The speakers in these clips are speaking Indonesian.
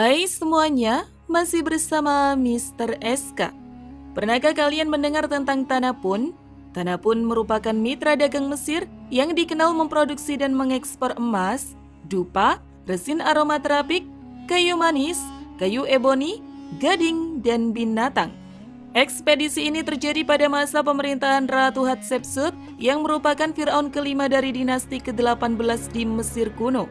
Hai semuanya, masih bersama Mr. SK. Pernahkah kalian mendengar tentang Tanah Pun? Tanah Pun merupakan mitra dagang Mesir yang dikenal memproduksi dan mengekspor emas, dupa, resin aromaterapik, kayu manis, kayu eboni, gading, dan binatang. Ekspedisi ini terjadi pada masa pemerintahan Ratu Hatshepsut yang merupakan Firaun kelima dari dinasti ke-18 di Mesir kuno.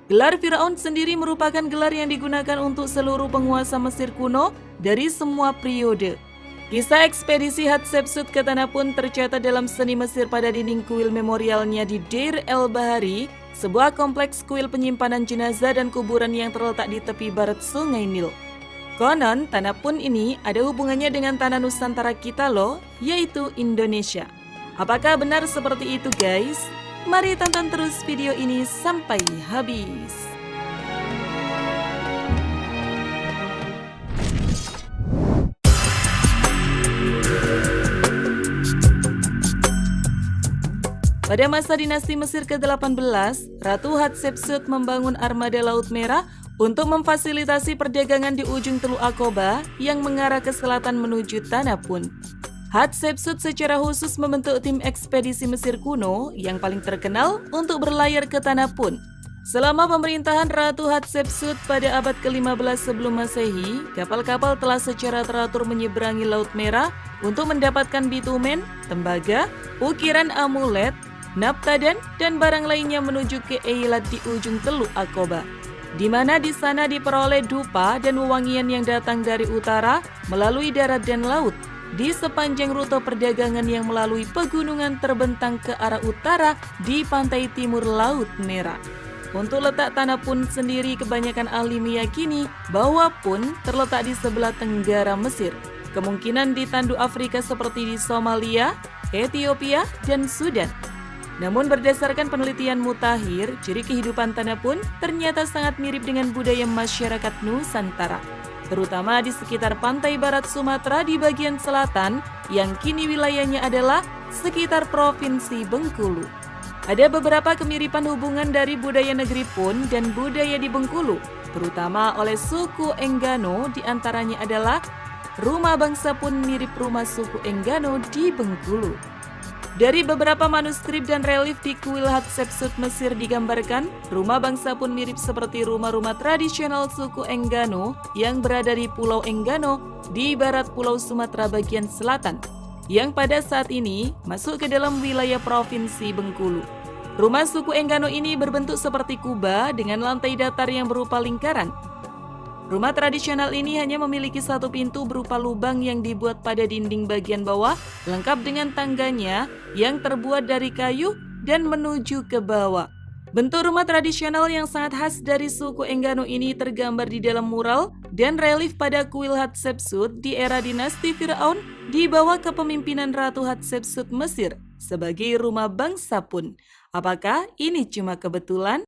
Gelar Firaun sendiri merupakan gelar yang digunakan untuk seluruh penguasa Mesir kuno dari semua periode. Kisah ekspedisi Hatshepsut ke Tanah Pun tercatat dalam seni Mesir pada dinding kuil memorialnya di Deir el-Bahari, sebuah kompleks kuil penyimpanan jenazah dan kuburan yang terletak di tepi barat Sungai Nil. Konon, Tanah Pun ini ada hubungannya dengan tanah Nusantara kita loh, yaitu Indonesia. Apakah benar seperti itu guys? Mari tonton terus video ini sampai habis. Pada masa dinasti Mesir ke-18, Ratu Hatshepsut membangun armada Laut Merah untuk memfasilitasi perdagangan di ujung Teluk Aqaba yang mengarah ke selatan menuju Tanah Pun. Hatshepsut secara khusus membentuk tim ekspedisi Mesir kuno yang paling terkenal untuk berlayar ke Tanah Pun. Selama pemerintahan Ratu Hatshepsut pada abad ke-15 sebelum Masehi, kapal-kapal telah secara teratur menyeberangi Laut Merah untuk mendapatkan bitumen, tembaga, ukiran amulet, naptadan, dan barang lainnya menuju ke Eilat di ujung Teluk Aqaba, di mana di sana diperoleh dupa dan wewangian yang datang dari utara melalui darat dan laut di sepanjang rute perdagangan yang melalui pegunungan terbentang ke arah utara di pantai timur Laut Merah. Untuk letak Tanah Pun sendiri, kebanyakan ahli meyakini bahwa Pun terletak di sebelah tenggara Mesir, kemungkinan di tanduk Afrika seperti di Somalia, Ethiopia, dan Sudan. Namun berdasarkan penelitian mutakhir, ciri kehidupan Tanah Pun ternyata sangat mirip dengan budaya masyarakat Nusantara, terutama di sekitar pantai barat Sumatera di bagian selatan yang kini wilayahnya adalah sekitar Provinsi Bengkulu. Ada beberapa kemiripan hubungan dari budaya negeri Pun dan budaya di Bengkulu, terutama oleh suku Enggano, diantaranya adalah rumah bangsa Pun mirip rumah suku Enggano di Bengkulu. Dari beberapa manuskrip dan relief di kuil Hatshepsut Mesir digambarkan, rumah bangsa Pun mirip seperti rumah-rumah tradisional suku Enggano yang berada di Pulau Enggano di barat Pulau Sumatera bagian selatan, yang pada saat ini masuk ke dalam wilayah Provinsi Bengkulu. Rumah suku Enggano ini berbentuk seperti kubah dengan lantai datar yang berupa lingkaran. Rumah tradisional ini hanya memiliki satu pintu berupa lubang yang dibuat pada dinding bagian bawah, lengkap dengan tangganya yang terbuat dari kayu dan menuju ke bawah. Bentuk rumah tradisional yang sangat khas dari suku Enggano ini tergambar di dalam mural dan relief pada kuil Hatshepsut di era dinasti Firaun di bawah kepemimpinan Ratu Hatshepsut Mesir sebagai rumah bangsa Pun. Apakah ini cuma kebetulan?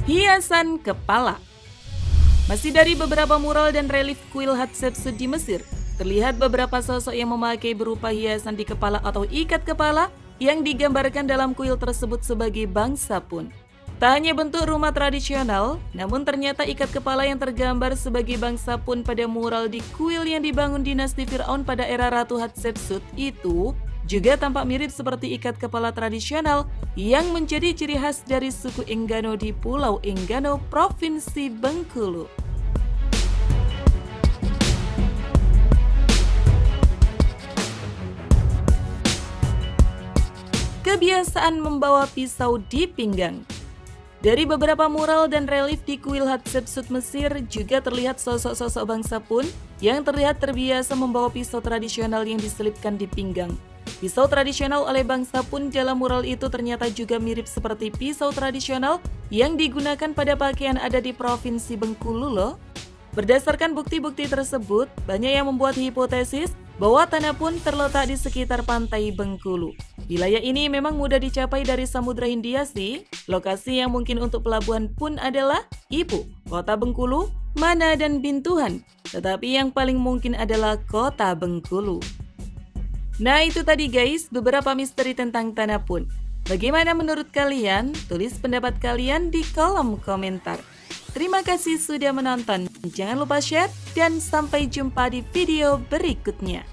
Hiasan kepala. Masih dari beberapa mural dan relief kuil Hatshepsut di Mesir, terlihat beberapa sosok yang memakai berupa hiasan di kepala atau ikat kepala yang digambarkan dalam kuil tersebut sebagai bangsa Pun. Tak hanya bentuk rumah tradisional, namun ternyata ikat kepala yang tergambar sebagai bangsa Pun pada mural di kuil yang dibangun dinasti Firaun pada era Ratu Hatshepsut itu juga tampak mirip seperti ikat kepala tradisional yang menjadi ciri khas dari suku Enggano di Pulau Enggano, Provinsi Bengkulu. Kebiasaan membawa pisau di pinggang. Dari beberapa mural dan relief di kuil Hatshepsut Mesir juga terlihat sosok-sosok bangsa Pun yang terlihat terbiasa membawa pisau tradisional yang diselipkan di pinggang. Pisau tradisional oleh bangsa Pun dalam mural itu ternyata juga mirip seperti pisau tradisional yang digunakan pada pakaian ada di Provinsi Bengkulu loh. Berdasarkan bukti-bukti tersebut, banyak yang membuat hipotesis bahwa Tanah Pun terletak di sekitar pantai Bengkulu. Wilayah ini memang mudah dicapai dari Samudra Hindia sih. Lokasi yang mungkin untuk pelabuhan Pun adalah Ipu, Kota Bengkulu, Mana, dan Bintuhan. Tetapi yang paling mungkin adalah Kota Bengkulu. Nah itu tadi guys, beberapa misteri tentang Tanah Pun. Bagaimana menurut kalian? Tulis pendapat kalian di kolom komentar. Terima kasih sudah menonton. Jangan lupa share dan sampai jumpa di video berikutnya.